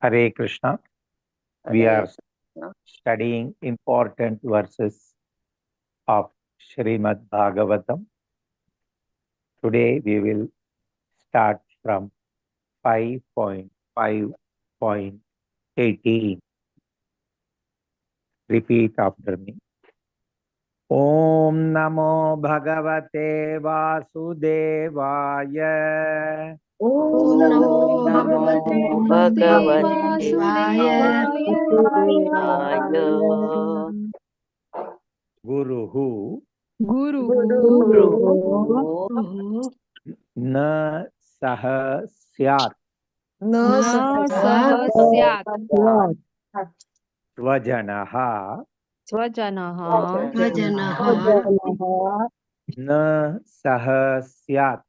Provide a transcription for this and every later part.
Hare Krishna. We Hare are studying important verses of Srimad Bhagavatam. Today we will start from 5.5.18. Repeat after me. Om Namo Bhagavate Vasudevaya. Om Namo Bhagavate Vasudevaya. Guruhu Guruhu na saha syat na sahasyat svajanaha swajanaha na saha syat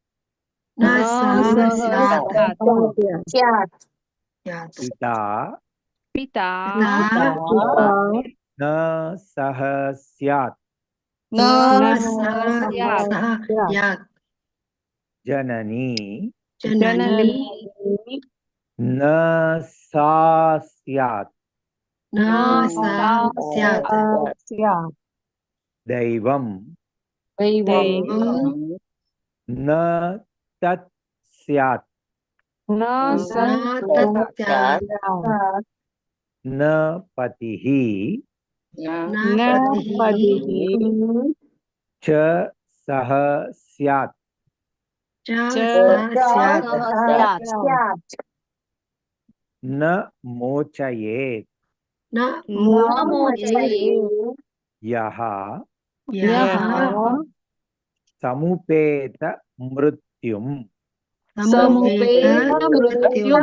na sahasyat pita pita na saha syat na sahasyat janani janani na sa syat na sahasyat daivam devam na tat syat na sahasyat na patihi na patihi cha saha syat sahasyat na mochayet na mochaye yaha yaha samupeta mrityum samupeta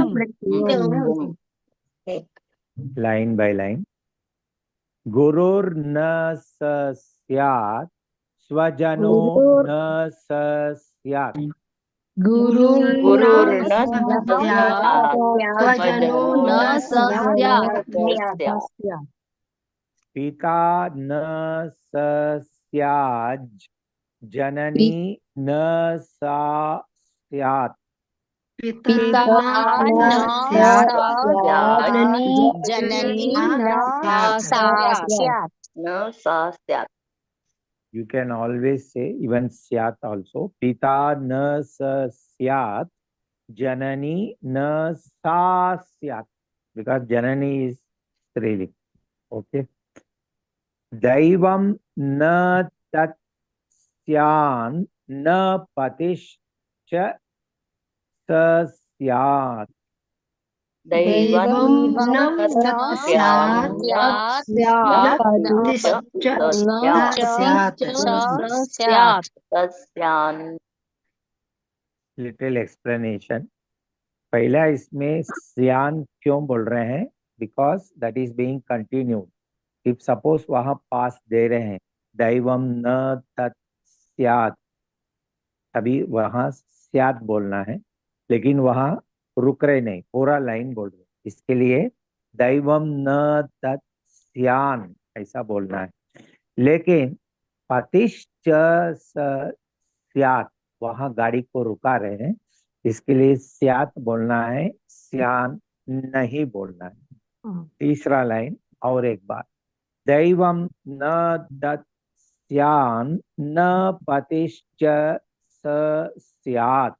mrityum line by line. Gurur na sasyat swajano na sasyat Guru nasasyat swajano nasasyat pita na sasyaj janani na sasyat pita nasasyat janani nasasyat You can always say even syat also. Pita na sasyat janani na sasyat, because janani is striling. Okay. Daivam na tatsyan na patishcha sasyat. Devam na sasyat na patischa sasyat Little explanation. पहला इसमें स्यान क्यों बोल रहे हैं? Because that is being continued. If suppose वहां पास दे रहे हैं दैवम न तत्स्यात्, अभी वहां स्यात् बोलना है, लेकिन वहां रुक रहे नहीं, पूरा लाइन बोल रहे. इसके लिए दैवम न तत्स्यान ऐसा बोलना है. लेकिन पतिश्च स्यात्, वहां गाड़ी को रुका रहे हैं, इसके लिए स्यात बोलना है, स्यान नहीं बोलना है. तीसरा लाइन और एक बार. दैवम न दत्स्यान न पतिश्च स्यात्.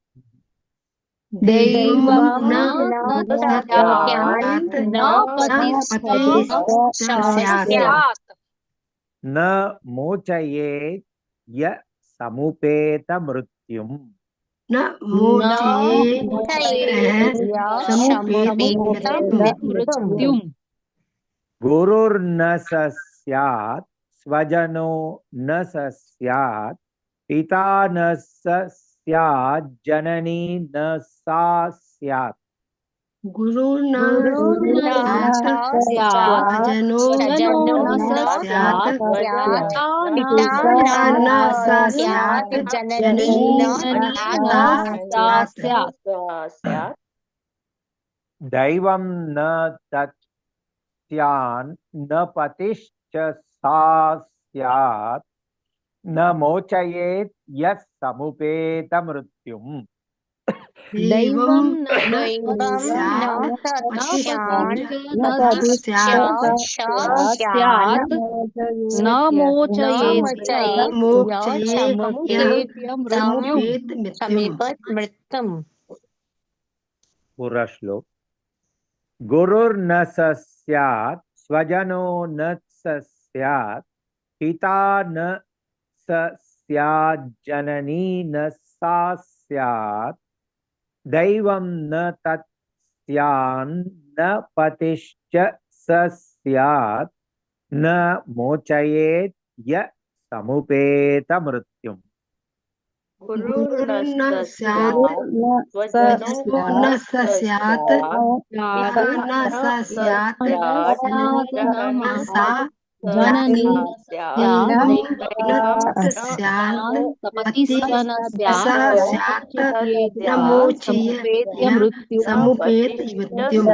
Devam na sasyat na patischa न मोचये य समुपेत मृत्युम. na mochaye samupeta mrityum गुरुर्न सस्यात् स्वजनो न सस्यात् पिता न सस्यात् जननी न सा स्यात्. Guru na sasyat swajano nasasyat pita nasasyat janani nasasyat दैवं न तत्स्यान् न पतिश्च सा स्यात् न मोचयेत् यः समुपेत मृत्युम्. दैवं न दैवं स्यात् न पतिश्च न स्यात् न मोचयेत् मोक्षयेत् यः समुपेत मृत्युम्। मृत्युम्। पूरा श्लोक। गुरुर्न स स्यात् स्वजनो न स स्यात् पिता न स स्यात् जननी न सा स्यात् दैवं न तत् स्यान्न पतिश्च स स्यात् न मोचयेत् य समुपेत मृत्युम्। गुरुर्न स्यात् स्वजनो न स स्यात् पिता न स स्यात् जननी न सा जननी दैवं न तत् स्यात् पतिश्च स स्यात् न मोचयेत् यः समुपेत मृत्युम्।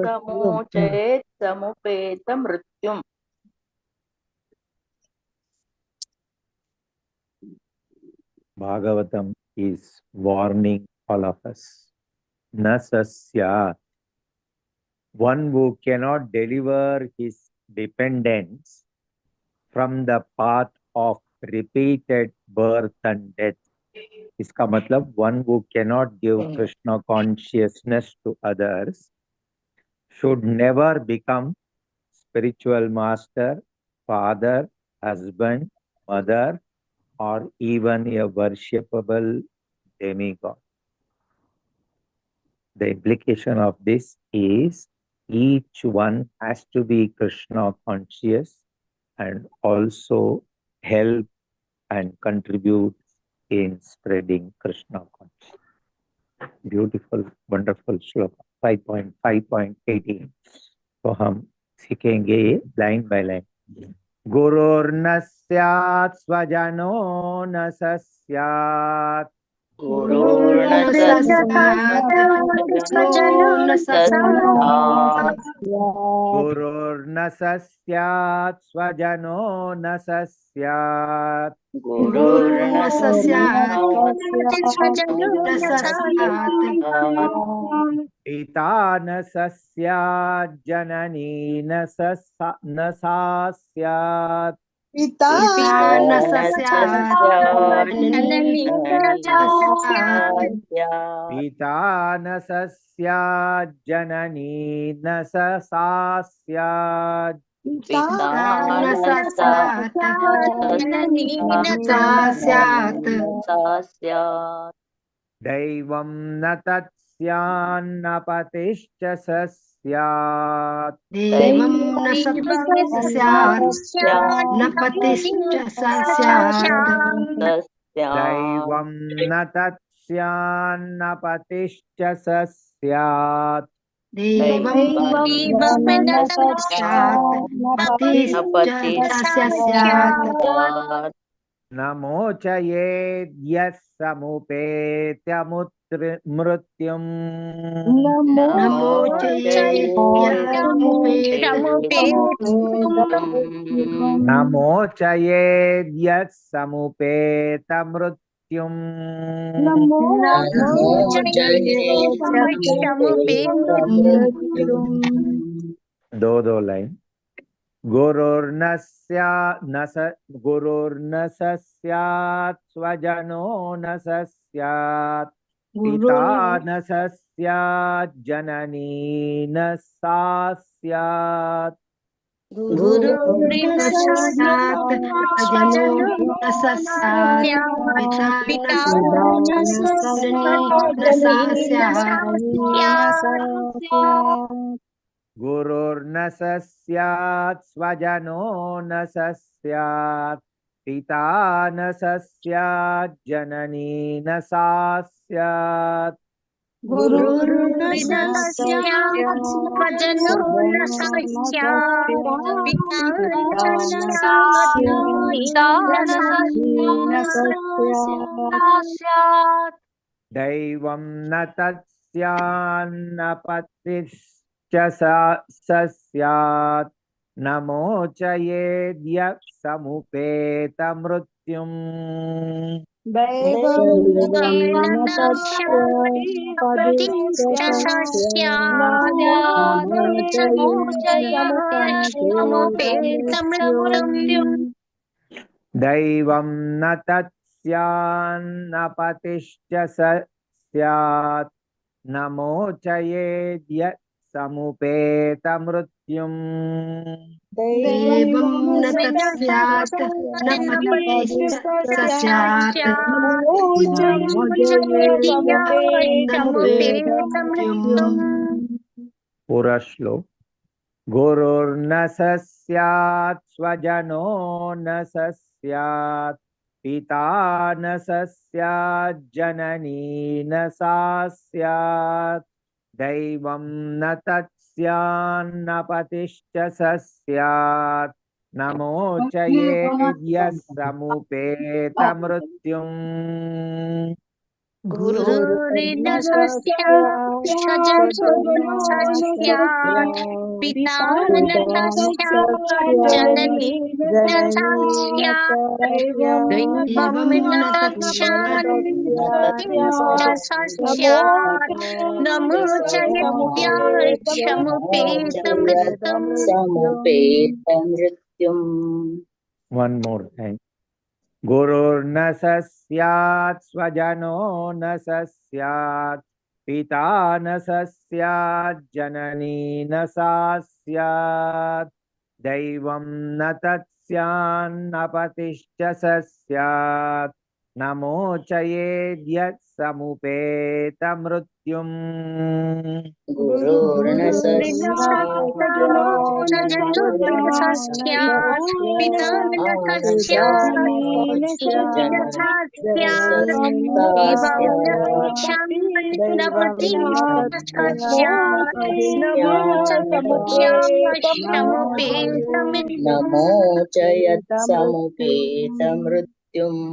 समोचयेत् समुपेत मृत्युम्। Bhagavatam is warning all of us. Na sasya, one who cannot deliver his dependents from the path of repeated birth and death. इसका मतलब one who cannot give Krishna consciousness to others should never become spiritual master, father, husband, mother, or even a worshipable demigod. The implication of this is each one has to be Krishna conscious and also help and contribute in spreading Krishna consciousness. Beautiful, wonderful shloka 5.5.18. तो हम सीखेंगे line by line. गुरुर्न स्यात् स्वजनो न स स्यात् गुरुर्न स स्यात् स्वजनो न स स्यात् गुरुर्न स स्यात् स्वजनो न स स्यात् गुरुर्न स स्यात् न स स्यात् पिता न स स्यात् जननी न सा स्यात् पिता न स स्यात् जननी न स स्यात् पिता न स स्यात् जननी न सा स्यात् पिता न स स्यात् जननी न सा स्यात् दैवं न तत् स्यान्न पतिश्च स स्यात् दैवं न स स्यात् न पतिश्च स स्यात् दैवं न तत् स्यान्न पतिश्च स स्यात् दैवं न स स्यात् पतिश्च स स्यात् न मोचयेद् यः समुपेत्य मृत्युम् न मोचयेत् यः समुपेत न मोचयेद् यः समुपेत मृत्युम् दो लाइन। गुरुर्न स स्यात् स्वजनो न स स्यात् पिता न स स्यात् जननी न सा स्यात् गुरुर्न स स्यात् स्वजनो न स स्यात् पिता न स जननी न सा स्यात् गुरुर्न स स्यात् स्वजनो न स स्यात् पिता न स स्यात् जननी न सा स्यात् गुरुर्न स स्यात् स्वजनो न स स्यात् पिता न स स्यात् दैवं न तत् स्यान्न पतिश्च स स्यात् न मोचयेद् यः समुपेत मृत्युम् दैवं न तस्य प्रतिष्ठा स्यात् नामोचयेत् दैवं न तत्स्यान्नपतिश्च स्यात् न मोचयेद्यत् समुपेतमृत्युम् दैवं न तत्स्यात् न पतिश्च स्यात् नामोचयेत् पूरा श्लोक। गुरुर्न स स्यात् स्वजनो न स स्यात् पिता न स स्यात् जननी न सा स्यात् दैवं न तत्स्यान्न पतिश्च स स्यात् न मोचयेद्यः समुपेतमृत्युम् गुरुर्न स्यात् स्वजनो न स्यात् पिता न स्यात् जननी न स्यात् दैवं न तत्स्यात् स्यात् समुपेतमृत्युम् One more time. गुरुर्न स स्यात् स्वजनो न स स्यात् पिता न स स्यात् जननी न सा स्यात् दैवं न तत्स्यान्न पतिश्च स स्यात् न मोचयेद्यत् समुपेतमृत्युम् गुरुर्न स नमोचयत् समुपेतमृत्युम्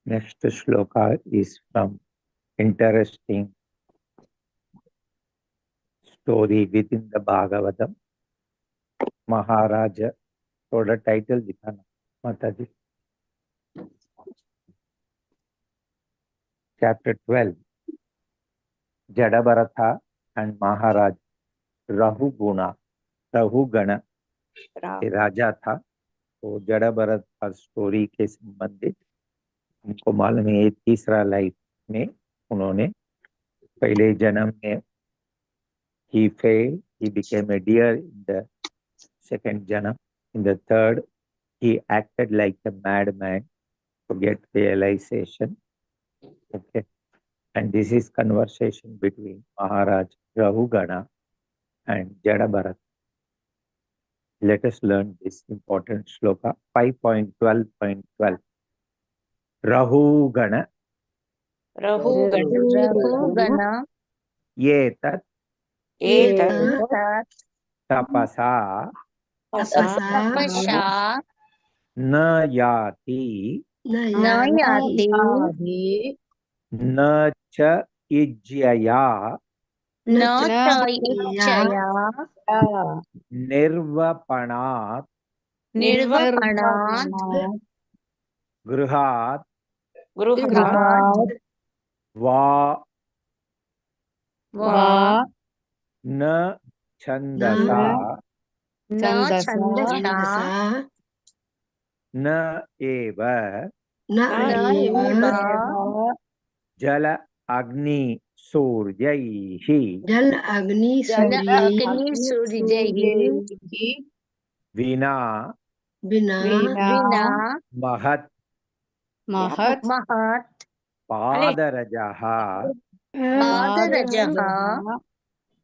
Next shloka is from interesting story within the Bhagavatam. Maharaja, थोड़ा टाइटल दिखाना माता जी. Chapter 12. Jadabaratha and Maharaj Rahugana ये राजा था. तो जड़भरत का स्टोरी के संबंधित हमको मालूम है ये तीसरा लाइफ में उन्होंने पहले जन्म में he failed, he became a deer in the second janam. In the third, he acted like a madman to get realization. Okay. And this is conversation between Maharaj Rahugana and Jadabharat. Let us learn this important shloka 5.12.12. Rahugana Yetat tapasa na yati na cha ijjaya nirvapanat gruhat va na chandasa na eva jala agni suryaihi जल अग्नि सूर्य vina बिना mahat padarajaha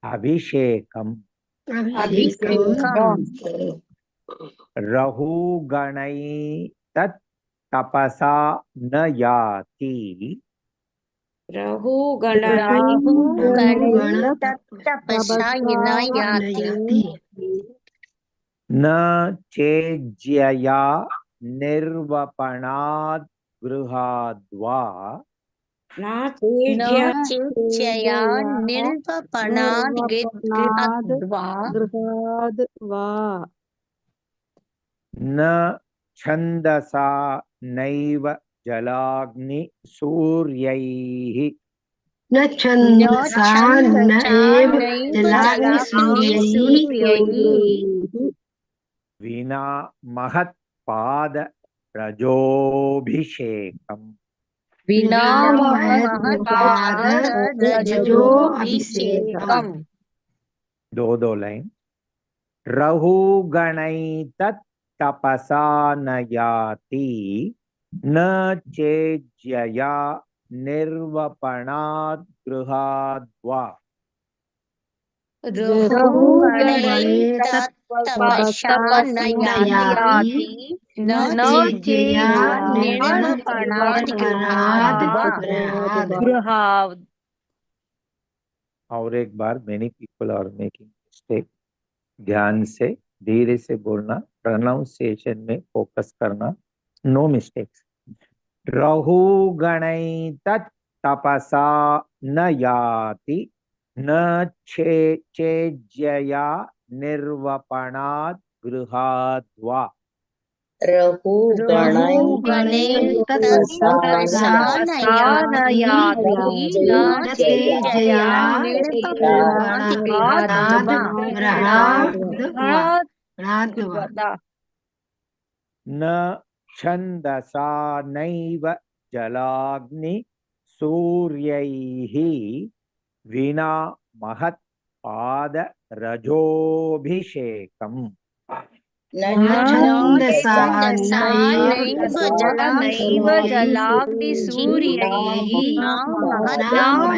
abhishekam rahuganai tat tapasa na yati na chejjaya nirvapanad gruhadva न छंदसा नैव जलाग्नि सूर्यैः न छन्दसा न एव जलाग्निसूर्यैः विना महत्पाद रजोभिषेकम् विना महत्पाद रजोभिषेकम्। दो लाइन। रहुगणैतत् तपसा न याति न चेज्यया निर्वपणात् गृहाद्वा। रहुगणैतत्तपसा न याति न चेज्यया निर्वपणात् गृहाद्। और एक बार, many people are making mistake. ध्यान से धीरे से बोलना, प्रोनाउंसिएशन में फोकस करना, नो मिस्टेक्स। रहुगणैतत् तपसा न याति न चेज्यया निर्वपणात् गृहाद्वा। रहुगणैतत्तपसा न याति न चेज्यया निर्वपणात् गृहाद्वा। न छन्दसा नैव जलाग्नि सूर्यैः विना महत्पाद रजोभिषेकम्। न छन्दसा नैव जलाग्निसूर्यैः न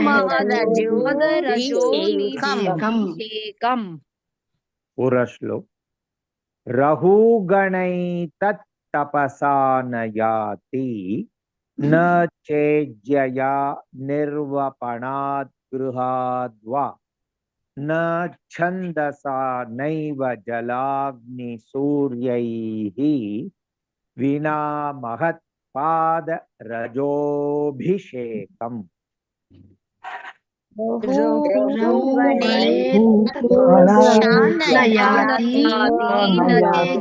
महद्रजोभिषेकम्। पूरा श्लोक। रहुगणैतत् तपसा न याति न चेज्यया निर्वपणात् गृहाद्वा। न छन्दसा नैव जलाग्निसूर्यैः विना महत्पाद रजोभिषेकम्। रहुगणैतत्तपसा न याति न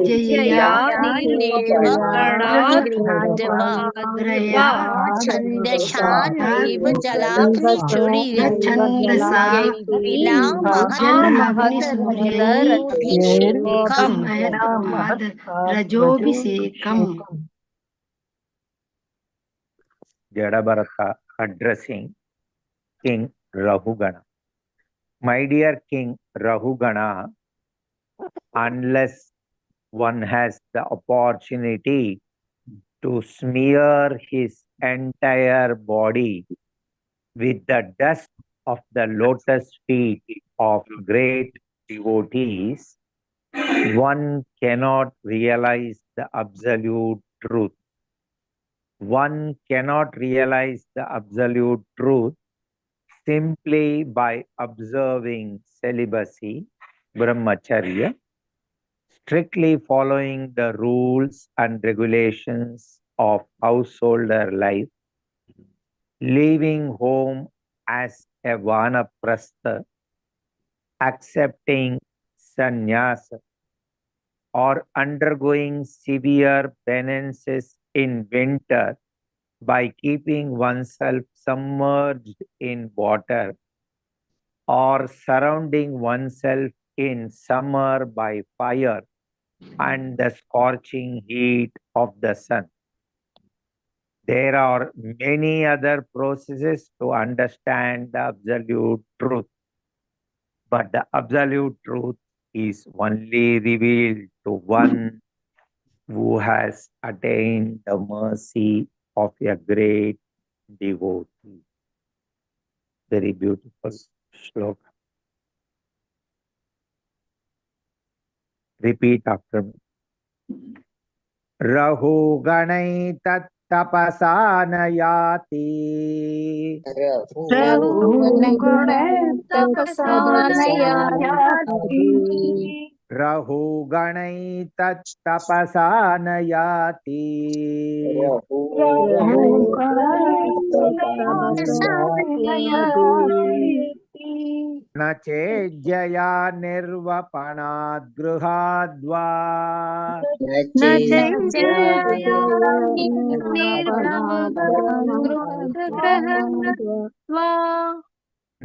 चेज्यया निर्वपणात् छन्दसा नैव जलाग्निसूर्यैः रजोभिषेकम्। Jadabharata addressing King Rahugana. My dear King Rahugana, unless one has the opportunity to smear his entire body with the dust of the lotus feet of great devotees, one cannot realize the absolute truth. One cannot realize the absolute truth simply by observing celibacy, brahmacharya, strictly following the rules and regulations of householder life, leaving home as a vanaprastha, accepting sannyasa, or undergoing severe penances in winter by keeping oneself submerged in water, or surrounding oneself in summer by fire and the scorching heat of the sun. There are many other processes to understand the absolute truth, but the absolute truth is only revealed to one who has attained the mercy of a great devotee. Very beautiful shloka. Repeat after me. Rahu ganai tat tapasa na yati. Rahu ganai tat tapasa na yati. न चेज्जया निर्वपणाद् गृहाद्वा न चैतन्या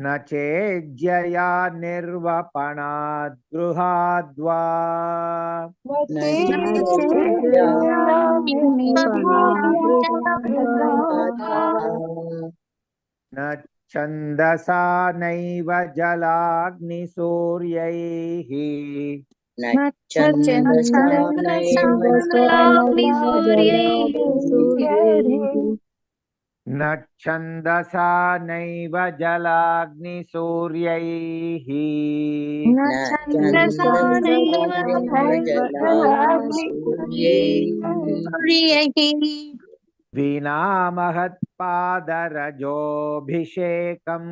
न चेज्जया निर्वपणाद् गृहाद्वा न छन्दसा नैव जलाग्निसूर्यैः न छन्दसा नैव जलाग्निसूर्यैः विना महत्पादरजोऽभिषेकम्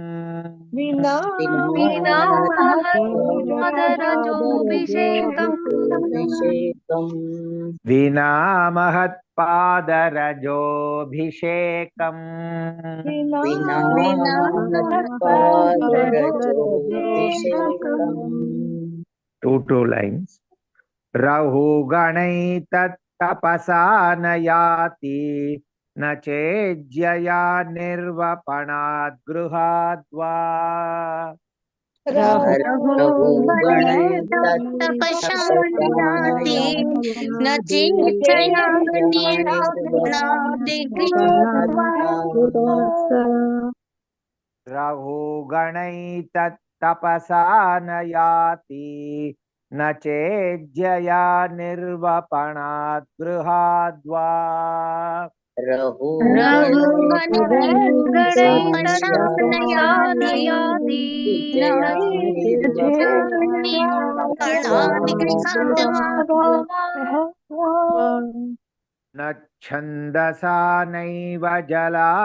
विना महत्पादरजोऽभिषेकम् two lines. रहुगणैतत्तपसा न याति न चेज्जया निर्वपणाद् गृहाद्वा न चेच्छया रहुगणैतत्तपसा न याति न चेज्जया निर्वपणाद् गृहाद्वा न छन्दसा नैव जलाग्निसूर्यैः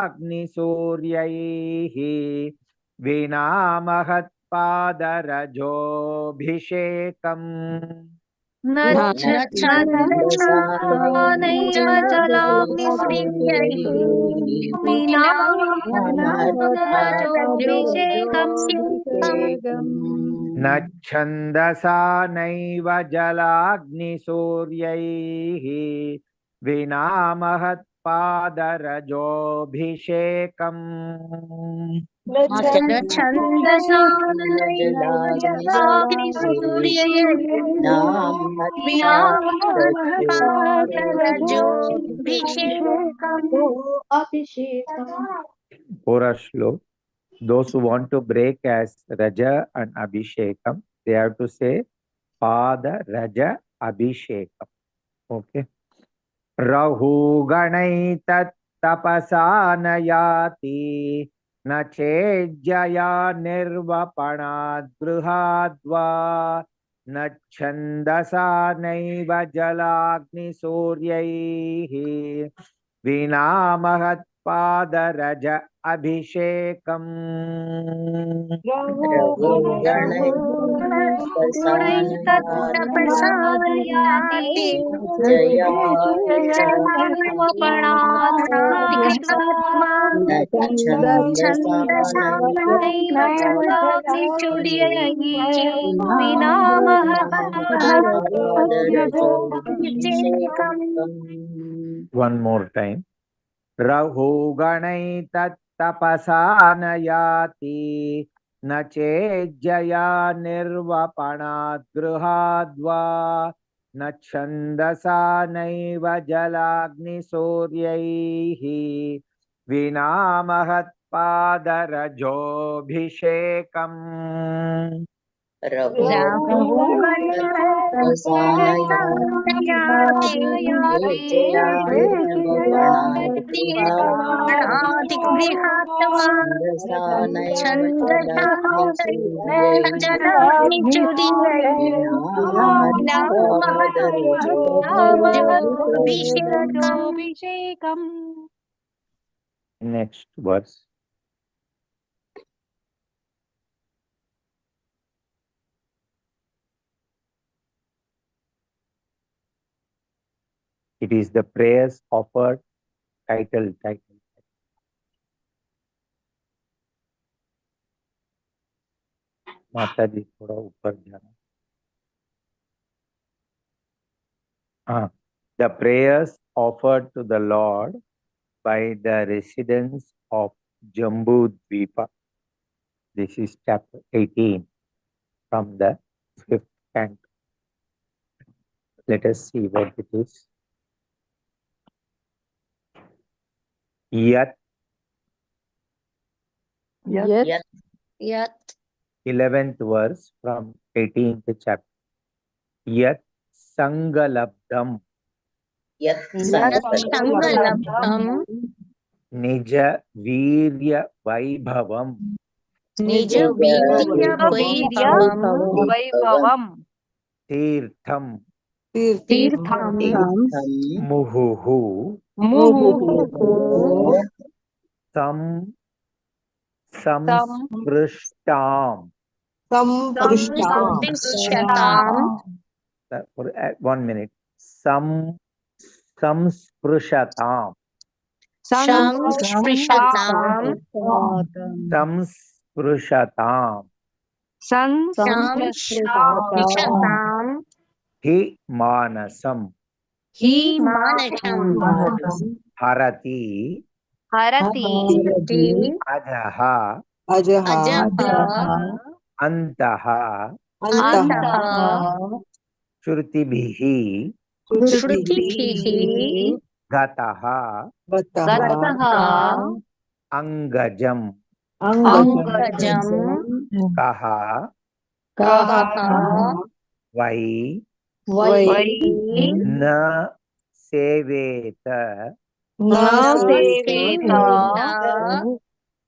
विना महत्पादरजोऽभिषेकम् न छन्दसा नैव जलाग्निसूर्यैः विना महत्पादरजोऽभिषेकम् Pura Shlok. Those who want to break as Raja and Abhishekam, they have to say Pada Raja Abhishekam. Okay. Rahu Ganai Tat Tapasana Yati न चेज्जया निर्वपणाद् गृहाद्वा न छन्दसा नैव जलाग्निसूर्यैः विना महत्पादरज अभिषेकम् One more time. Rahu ganai tat tapasa न याति न चेज्जया निर्वपणाद् गृहाद्वा न छन्दसा नैव जलाग्निसूर्यैः विना महत्पादरजोऽभिषेकम् Next verse. It is the prayers offered title. माता जी थोड़ा ऊपर जाना। हाँ, the prayers offered to the Lord by the residents of Jambu Dvipa. This is chapter 18 from the 5th canto. Let us see what it is. Yat, Yat. Yat 11th verse from 18th chapter. Yat Sangalabdam Yat Sangalabdam Nija Virya Vaibhavam Nija Virya Vaibhavam Vaibhavam Tirtham Tirtham Muhuhu Muhuhu Sam Samsprishtam. Samprishtatam 1 minute. Samsprushatam. Samprishtatam Samsprushatam. Samprishtatam Hi manasam. He Manasham Harati Harati ajaha Ajaha antaha Antaha Shrutibhihi Shrutibhihi gataha Gataha angajam Angajam kaha Kaha vai Vai na seveta Na Seveta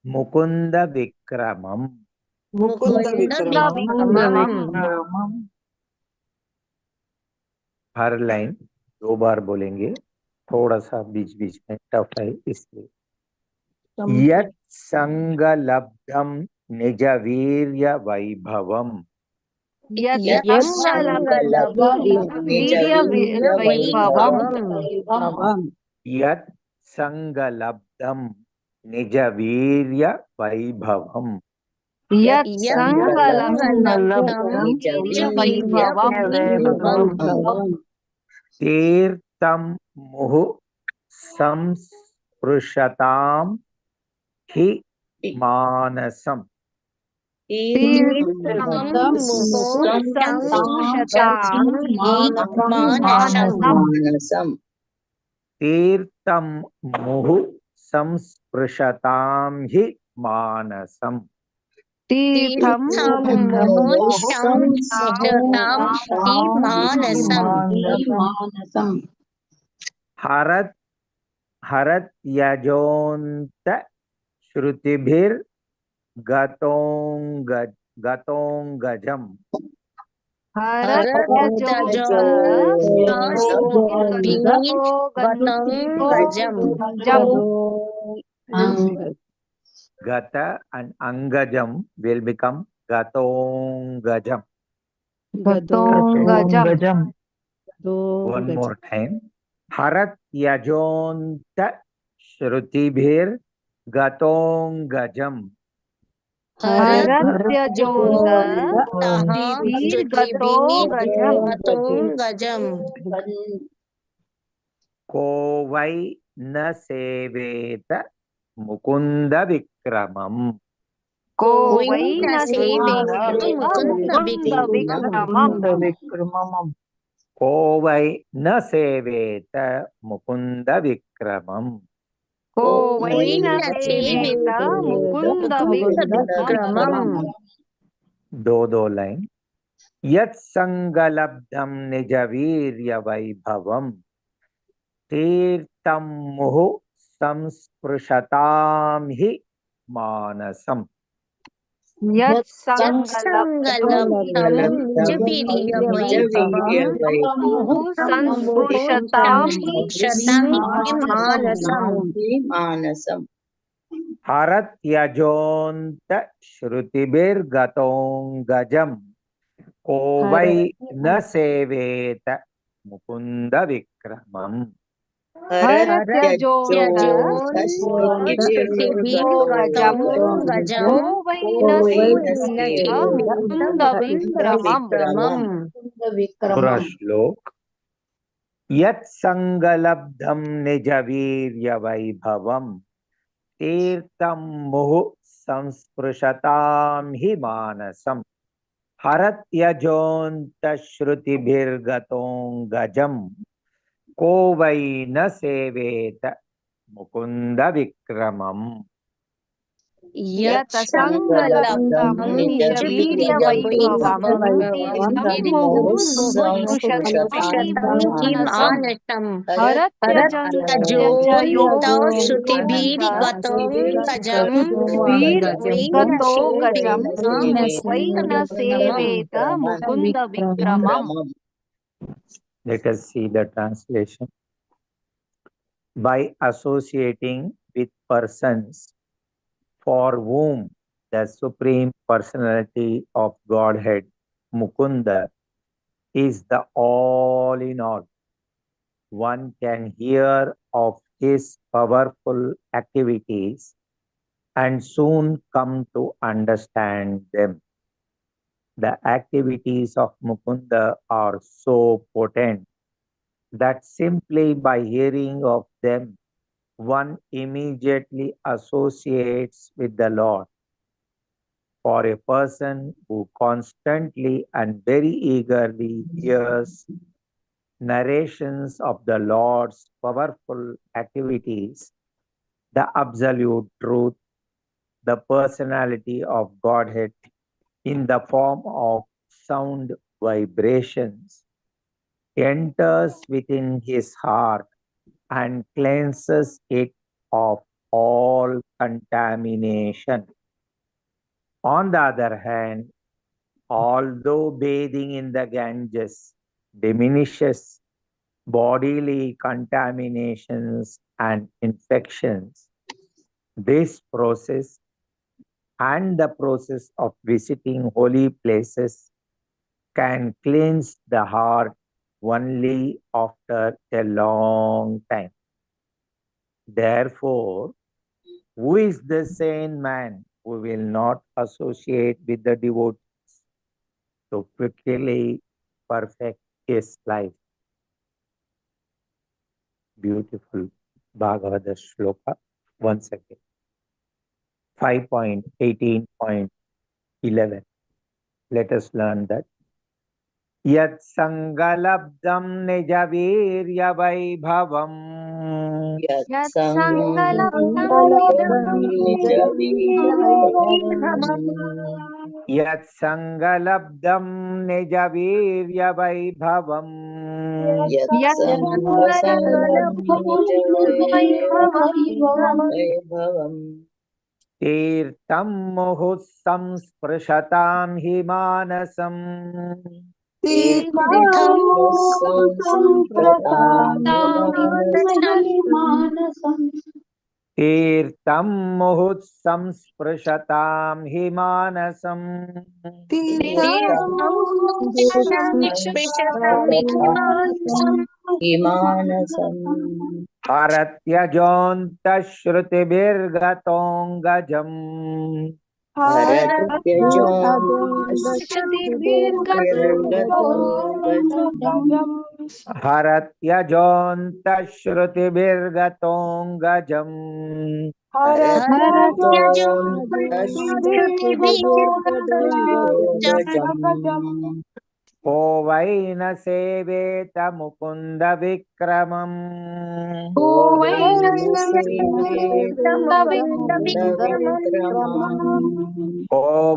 mukunda vikramam. Mukunda Vikramam her line 2 बार बोलेंगे, थोड़ा सा बीच बीच में tough है इसलिए। यत् संगलब्धम निज वीर्य वैभवम Yat Sangalabdam Virya Vaibhavam यत् संगलब्धम निज वीर्य वैभवम Yat Sangalabdam Virya Vaibhavam Theertham मुहु संस्पृशताम हि मानसम Tirtham Samprishtatam Manasam तीर्थम मुहु संस्पृशताम हि मानसम Tirtham Manasam हरत हरत यजोन्त श्रुतिभिर गतोंगजम gata and angajam will become gatongajam. One more time. Harat yajonta shrutibhir gatongajam kovai na seveta mukunda vikramam. Kovai na seveta mukunda vikramam. दो line. यत् संगलब्धम निज वीर्य वैभवम तीर्थम मुहु संस्पृशताम हि मानसम। Yat Sangalabdam Nijavirya Vaibhavam Sansprushataam Manasam हरत यजोन्त श्रुतिभिर गतोंगजम कोवै न सेवेत मुकुंद विक्रमम। हरत्यजोन्तश्रुतिभिर्गतं गजम् को वै न पूरा सेवेत श्लोक। यत्संगलब्धं निजवीर्य वैभवं तीर्थं मुहुः संस्पृशतां हि मानसम् हरत्यजोन्तश्रुतिभिर्गतों गजम् को वै न सेवेत मुकुंद विक्रमम्। यत्संगलब्धं निजवीर्यवैभवं तीर्थं मुहुः संस्पृशतां हि मानसम् हरत्यजोन्तश्रुतिभिर्गतं वीर्गतो गजं वै न सेवेत Mukund विक्रमम्। Let us see the translation. By associating with persons for whom the Supreme Personality of Godhead, Mukunda, is the all in all, one can hear of his powerful activities and soon come to understand them. The activities of Mukunda are so potent that simply by hearing of them, one immediately associates with the Lord. For a person who constantly and very eagerly hears narrations of the Lord's powerful activities, the absolute truth, the personality of Godhead in the form of sound vibrations, enters within his heart and cleanses it of all contamination. On the other hand, although bathing in the Ganges diminishes bodily contaminations and infections, this process and the process of visiting holy places can cleanse the heart only after a long time. Therefore, who is the sane man who will not associate with the devotees to quickly perfect his life? Beautiful Bhagavata Shloka once again. 5.18.11. Let us learn that. Yat sangalabdam nijavirya vaibhavam. Yat sangalabdam nijavirya vaibhavam. Tirtam muhus samsprashatam hi manasam. Tirtam muhut samsprashatam hi manasam. Haratyajantashruti-birgatong gajam. Haratyajantashruti-birgatong gajam. Ko vai na seveta mukunda vikramam. Ko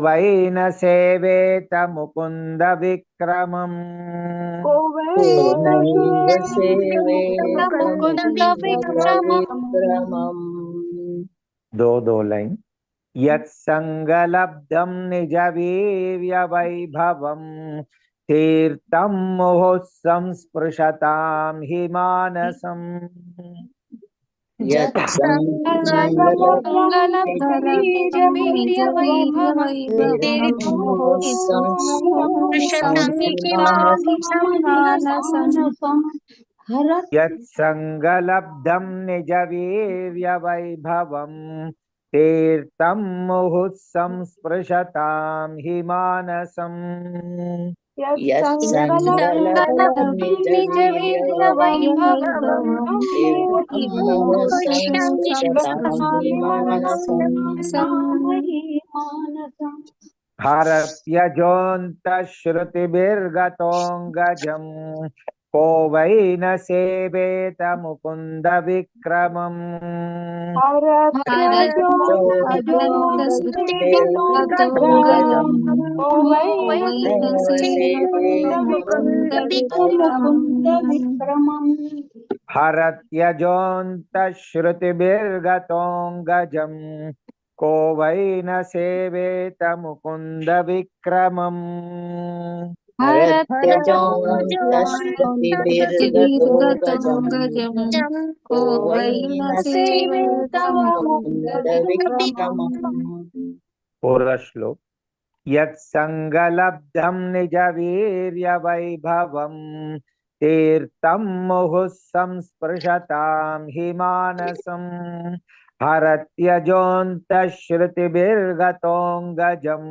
vai na seveta mukunda vikramam. दो line. यत् संगलब्धम निजवीर्य वैभवम तीर्थम मोह संस्पृशताम हि मानसम. यत्संगलब्धं निजवीर्यवैभवं तीर्थं मुहुः संस्पृशतां हि मानसम् यत्सङ्गलब्धं निजवीर्यवैभवं तीर्थं मुहुः संस्पृशतां हरत्यजोऽन्तः श्रुतिभिर्गतोऽङ्गजम् को वै न सेवेत मुकुन्द विक्रमम् हरत्यजोऽन्तः श्रुतिभिर्गतोऽङ्गजम् को वै न सेवेत मुकुन्द विक्रमम् हरत्यजोऽन्तश्रुतिभिर्गतो गजम् को वै न सेवेत मुकुन्द विक्रमम्। पूरा श्लोक। यत्संगलब्धं निजवीर्यवैभवं तीर्थं मुहुः संस्पृशतां हि मानसम् हरत्यजोऽन्तः श्रुतिभिर्गतोऽङ्गजम्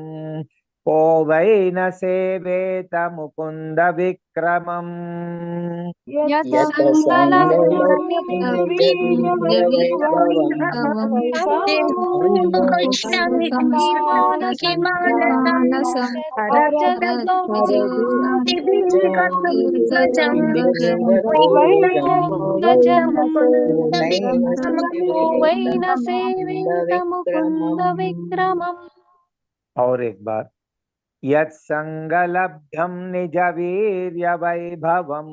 को वै न सेवेत मुकुन्द विक्रमम् और एक बार। यत्संगलब्धं निजवीर्यवैभवं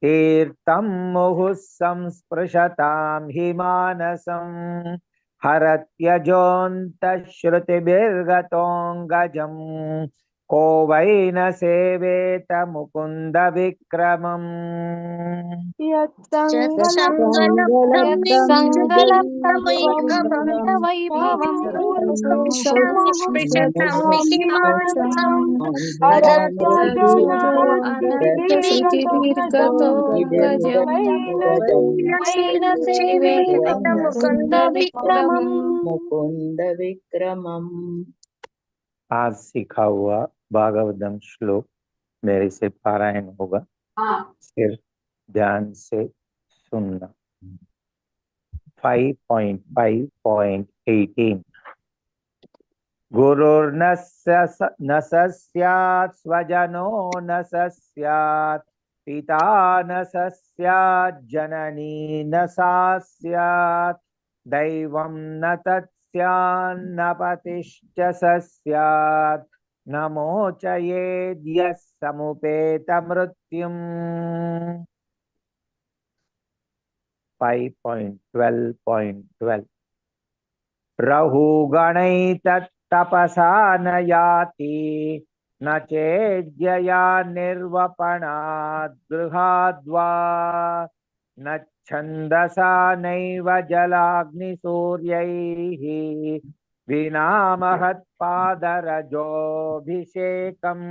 तीर्थं मुहुः संस्पृशतां हि मानसम् हरत्यजोऽन्तः श्रुतिभिर्गतोऽङ्गजम् को वै न सेवेत मुकुन्द विक्रमम् मुकुंद विक्रमम्। आज सीखा हुआ भागवतम श्लोक मेरे से पारायण होगा, सिर्फ ध्यान से सुनना। 5.5.18 गुरुर्न न स्यात् स्वजनो न स्यात् पिता न स्यात् जननी न सा स्यात् दैवं न तत्स्यान्न पतिश्च स्यात् न मोचयेद्यः समुपेत मृत्युम्। 5.12.12 रहुगणैतत्तपसा न याति न चेद्यया निर्वपणात् गृहाद्वा न छन्दसा नैव जलाग्निसूर्यैः विना महत्पादरजोऽभिषेकम्।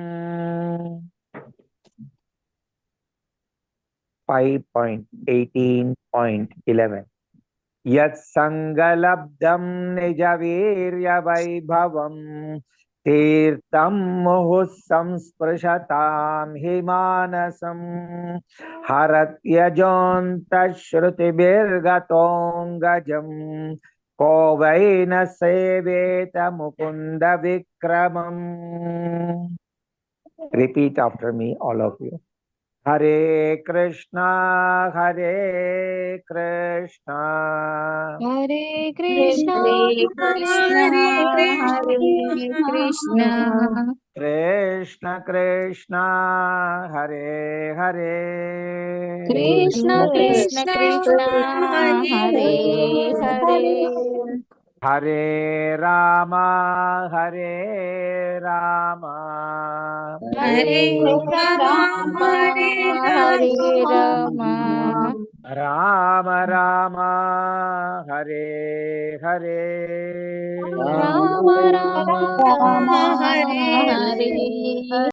5.18.11 यत्संगलब्धं निजवीर्यवैभवं तीर्थं मुहुः संस्पृशतां हि मानसम् हरत्यजोऽन्तः श्रुतिभिर्गतोऽङ्गजम् को वै न सेवेत Mukund विक्रमम्। Repeat after me, all of you. Hare Krishna, Hare Krishna, Hare Krishna, Hare Krishna, Krishna Krishna, Hare Hare, Krishna Krishna, Hare Hare, Hare Rama, Hare Rama, Hare Rama, Hare Rama, Rama Rama, Hare Hare, Rama Rama, Hare Hare.